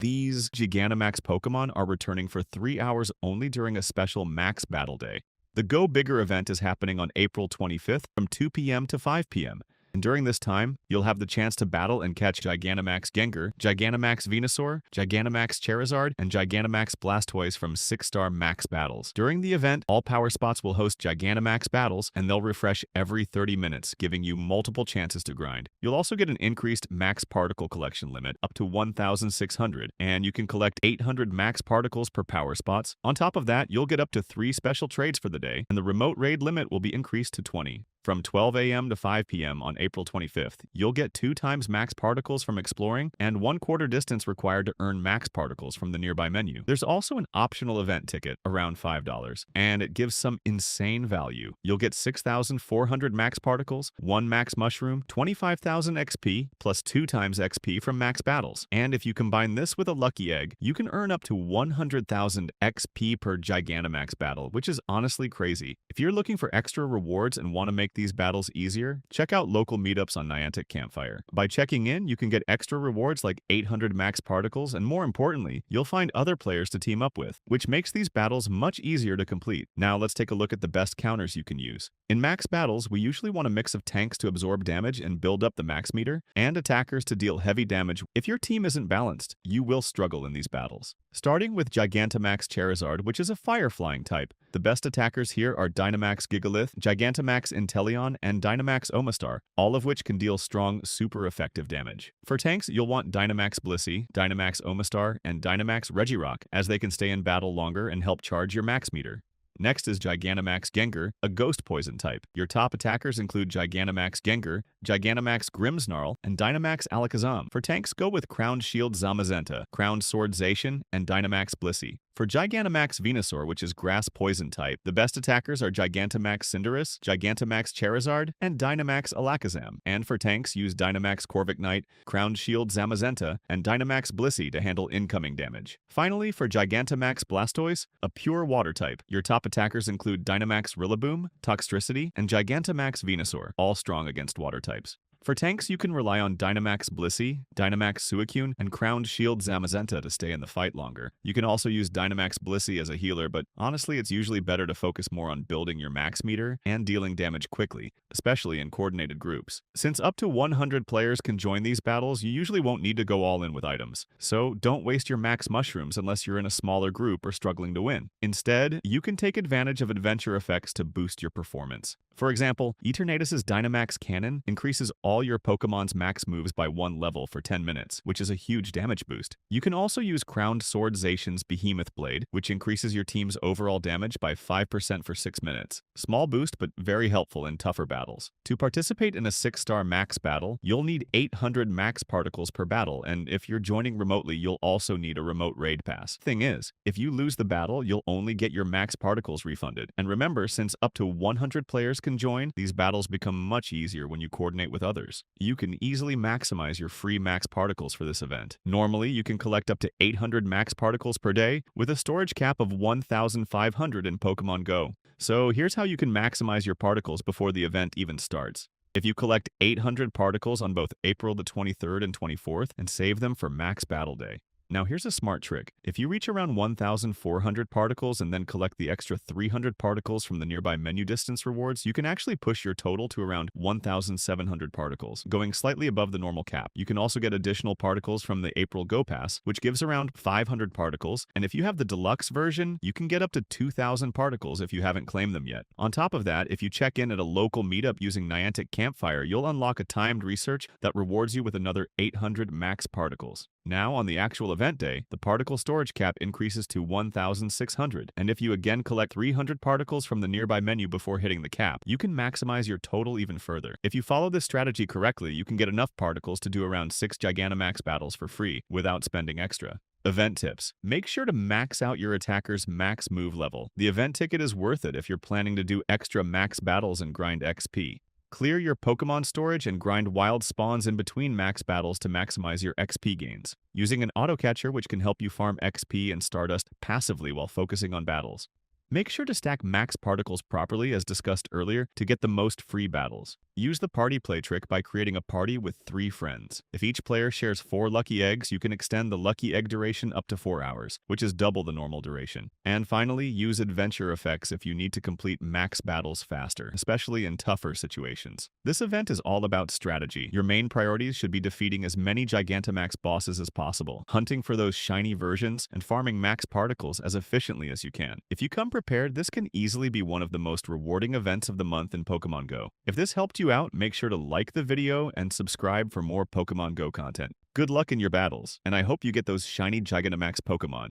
These Gigantamax Pokemon are returning for 3 hours only during a special Max Battle Day. The Go Bigger event is happening on April 25th from 2 p.m. to 5 p.m. And during this time, you'll have the chance to battle and catch Gigantamax Gengar, Gigantamax Venusaur, Gigantamax Charizard, and Gigantamax Blastoise from 6-star max battles. During the event, all power spots will host Gigantamax battles, and they'll refresh every 30 minutes, giving you multiple chances to grind. You'll also get an increased max particle collection limit up to 1,600, and you can collect 800 max particles per power spots. On top of that, you'll get up to 3 special trades for the day, and the remote raid limit will be increased to 20. From 12 a.m. to 5 p.m. on April 25th, you'll get 2 times max particles from exploring and 1/4 distance required to earn max particles from the nearby menu. There's also an optional event ticket, around $5, and it gives some insane value. You'll get 6,400 max particles, 1 max mushroom, 25,000 XP, plus 2 times XP from max battles. And if you combine this with a lucky egg, you can earn up to 100,000 XP per Gigantamax battle, which is honestly crazy. If you're looking for extra rewards and want to make these battles easier, check out local meetups on Niantic Campfire. By checking in, you can get extra rewards like 800 max particles, and more importantly, you'll find other players to team up with, which makes these battles much easier to complete. Now let's take a look at the best counters you can use. In max battles, we usually want a mix of tanks to absorb damage and build up the max meter, and attackers to deal heavy damage. If your team isn't balanced, you will struggle in these battles. Starting with Gigantamax Charizard, which is a fire-flying type. The best attackers here are Dynamax Gigalith, Gigantamax Inteleon, and Dynamax Omastar, all of which can deal strong, super effective damage. For tanks, you'll want Dynamax Blissey, Dynamax Omastar, and Dynamax Regirock, as they can stay in battle longer and help charge your max meter. Next is Gigantamax Gengar, a ghost poison type. Your top attackers include Gigantamax Gengar, Gigantamax Grimmsnarl, and Dynamax Alakazam. For tanks, go with Crowned Shield Zamazenta, Crowned Sword Zacian, and Dynamax Blissey. For Gigantamax Venusaur, which is grass poison type, the best attackers are Gigantamax Cinderace, Gigantamax Charizard, and Dynamax Alakazam. And for tanks, use Dynamax Corviknight, Crowned Shield Zamazenta, and Dynamax Blissey to handle incoming damage. Finally, for Gigantamax Blastoise, a pure water type, your top attackers include Dynamax Rillaboom, Toxtricity, and Gigantamax Venusaur, all strong against water types. For tanks, you can rely on Dynamax Blissey, Dynamax Suicune, and Crowned Shield Zamazenta to stay in the fight longer. You can also use Dynamax Blissey as a healer, but honestly, it's usually better to focus more on building your max meter and dealing damage quickly, especially in coordinated groups. Since up to 100 players can join these battles, you usually won't need to go all in with items. So don't waste your max mushrooms unless you're in a smaller group or struggling to win. Instead, you can take advantage of adventure effects to boost your performance. For example, Eternatus's Dynamax Cannon increases all your Pokemon's max moves by 1 level for 10 minutes, which is a huge damage boost. You can also use Crowned Sword Zacian's Behemoth Blade, which increases your team's overall damage by 5% for 6 minutes. Small boost, but very helpful in tougher battles. To participate in a 6-star max battle, you'll need 800 max particles per battle, and if you're joining remotely, you'll also need a remote raid pass. Thing is, if you lose the battle, you'll only get your max particles refunded. And remember, since up to 100 players can join, these battles become much easier when you coordinate with others. You can easily maximize your free max particles for this event. Normally, you can collect up to 800 max particles per day with a storage cap of 1,500 in Pokemon Go. So here's how you can maximize your particles before the event even starts. If you collect 800 particles on both April the 23rd and 24th and save them for Max Battle Day. Now here's a smart trick. If you reach around 1,400 particles and then collect the extra 300 particles from the nearby menu distance rewards, you can actually push your total to around 1,700 particles, going slightly above the normal cap. You can also get additional particles from the April Go Pass, which gives around 500 particles, and if you have the deluxe version, you can get up to 2,000 particles if you haven't claimed them yet. On top of that, if you check in at a local meetup using Niantic Campfire, you'll unlock a timed research that rewards you with another 800 max particles. Now, on the actual event day, the particle storage cap increases to 1,600, and if you again collect 300 particles from the nearby menu before hitting the cap, you can maximize your total even further. If you follow this strategy correctly, you can get enough particles to do around 6 Gigantamax battles for free, without spending extra. Event tips. Make sure to max out your attacker's max move level. The event ticket is worth it if you're planning to do extra max battles and grind XP. Clear your Pokemon storage and grind wild spawns in between max battles to maximize your XP gains, using an auto catcher which can help you farm XP and Stardust passively while focusing on battles. Make sure to stack max particles properly as discussed earlier to get the most free battles. Use the party play trick by creating a party with 3 friends. If each player shares 4 lucky eggs, you can extend the lucky egg duration up to 4 hours, which is double the normal duration. And finally, use adventure effects if you need to complete max battles faster, especially in tougher situations. This event is all about strategy. Your main priorities should be defeating as many Gigantamax bosses as possible, hunting for those shiny versions, and farming max particles as efficiently as you can. If you come prepared, this can easily be one of the most rewarding events of the month in Pokemon Go. If this helped you out, make sure to like the video and subscribe for more Pokemon Go content. Good luck in your battles, and I hope you get those shiny Gigantamax Pokemon.